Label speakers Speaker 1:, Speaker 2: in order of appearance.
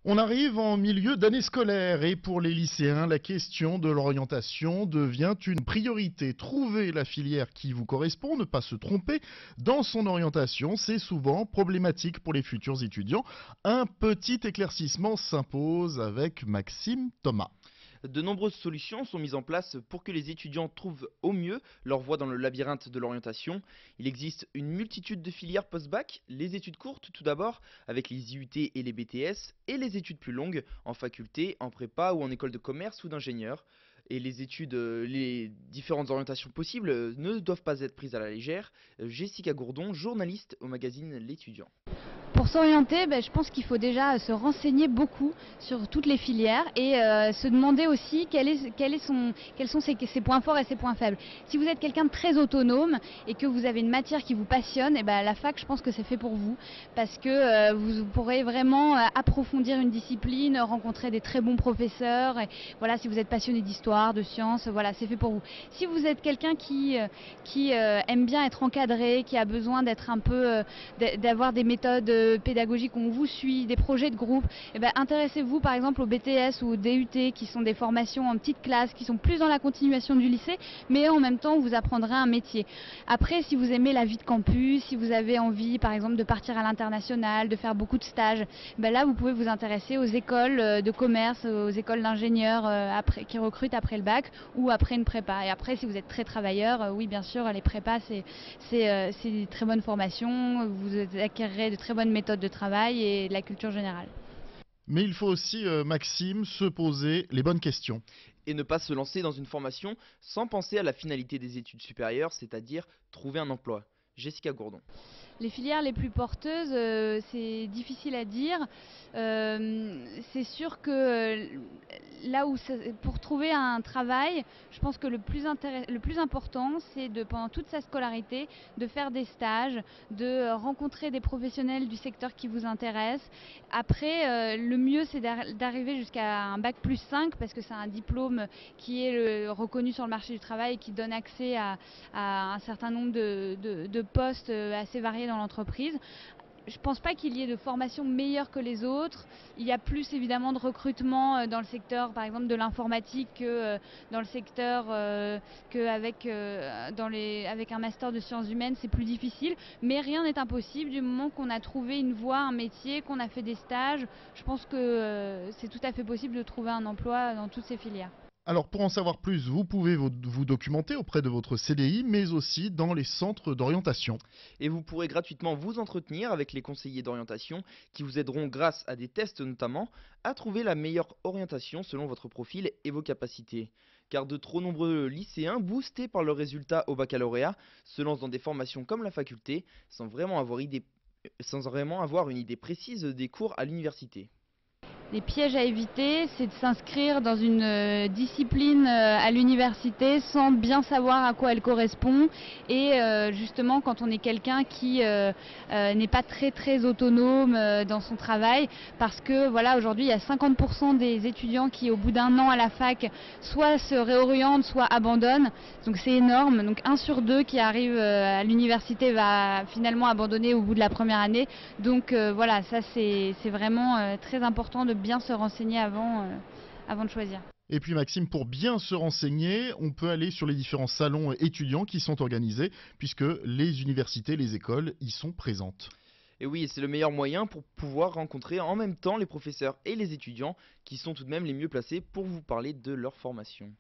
Speaker 1: On arrive en milieu d'année scolaire et pour les lycéens, la question de l'orientation devient une priorité. Trouver la filière qui vous correspond, ne pas se tromper dans son orientation, c'est souvent problématique pour les futurs étudiants. Un petit éclaircissement s'impose avec Maxime Thomas.
Speaker 2: De nombreuses solutions sont mises en place pour que les étudiants trouvent au mieux leur voie dans le labyrinthe de l'orientation. Il existe une multitude de filières post-bac, les études courtes tout d'abord, avec les IUT et les BTS, et les études plus longues, en faculté, en prépa ou en école de commerce ou d'ingénieur. Et les différentes orientations possibles ne doivent pas être prises à la légère. Jessica Gourdon, journaliste au magazine L'étudiant.
Speaker 3: Pour s'orienter, je pense qu'il faut déjà se renseigner beaucoup sur toutes les filières et se demander aussi quels sont ses points forts et ses points faibles. Si vous êtes quelqu'un de très autonome et que vous avez une matière qui vous passionne, la fac, je pense que c'est fait pour vous parce que vous pourrez vraiment approfondir une discipline, rencontrer des très bons professeurs. Et voilà, si vous êtes passionné d'histoire, de sciences, voilà, c'est fait pour vous. Si vous êtes quelqu'un qui aime bien être encadré, qui a besoin d'être un peu, d'avoir des méthodes pédagogiques où on vous suit, des projets de groupe, intéressez-vous par exemple au BTS ou au DUT qui sont des formations en petite classe, qui sont plus dans la continuation du lycée, mais en même temps vous apprendrez un métier. Après, si vous aimez la vie de campus, si vous avez envie par exemple de partir à l'international, de faire beaucoup de stages, là vous pouvez vous intéresser aux écoles de commerce, aux écoles d'ingénieurs qui recrutent après le bac ou après une prépa. Et après, si vous êtes très travailleur, oui bien sûr, les prépas c'est une très bonne formation, vous acquérerez de très bonnes méthodes de travail et de la culture générale.
Speaker 1: Mais il faut aussi, Maxime, se poser les bonnes questions.
Speaker 2: Et ne pas se lancer dans une formation sans penser à la finalité des études supérieures, c'est-à-dire trouver un emploi. Jessica Gourdon.
Speaker 3: Les filières les plus porteuses, c'est difficile à dire. C'est sûr que pour trouver un travail, je pense que le plus important, c'est pendant toute sa scolarité, de faire des stages, de rencontrer des professionnels du secteur qui vous intéressent. Après, le mieux, c'est d'arriver jusqu'à un bac plus 5, parce que c'est un diplôme qui est reconnu sur le marché du travail et qui donne accès à un certain nombre de postes assez variés dans l'entreprise. Je ne pense pas qu'il y ait de formation meilleure que les autres. Il y a plus évidemment de recrutement dans le secteur par exemple de l'informatique que dans le secteur avec un master de sciences humaines, c'est plus difficile. Mais rien n'est impossible du moment qu'on a trouvé une voie, un métier, qu'on a fait des stages. Je pense que c'est tout à fait possible de trouver un emploi dans toutes ces filières.
Speaker 1: Alors pour en savoir plus, vous pouvez vous documenter auprès de votre CDI, mais aussi dans les centres d'orientation.
Speaker 2: Et vous pourrez gratuitement vous entretenir avec les conseillers d'orientation qui vous aideront grâce à des tests notamment à trouver la meilleure orientation selon votre profil et vos capacités. Car de trop nombreux lycéens, boostés par leurs résultats au baccalauréat, se lancent dans des formations comme la faculté sans vraiment avoir une idée précise des cours à l'université.
Speaker 3: Les pièges à éviter, c'est de s'inscrire dans une discipline à l'université sans bien savoir à quoi elle correspond et justement quand on est quelqu'un qui n'est pas très autonome dans son travail, parce que voilà, aujourd'hui il y a 50% des étudiants qui au bout d'un an à la fac soit se réorientent soit abandonnent, donc c'est énorme. Donc 1 sur 2 qui arrive à l'université va finalement abandonner au bout de la première année. Donc voilà, ça c'est vraiment très important de bien se renseigner avant de choisir.
Speaker 1: Et puis Maxime, pour bien se renseigner, on peut aller sur les différents salons étudiants qui sont organisés, puisque les universités, les écoles y sont présentes.
Speaker 2: Et oui, c'est le meilleur moyen pour pouvoir rencontrer en même temps les professeurs et les étudiants qui sont tout de même les mieux placés pour vous parler de leur formation.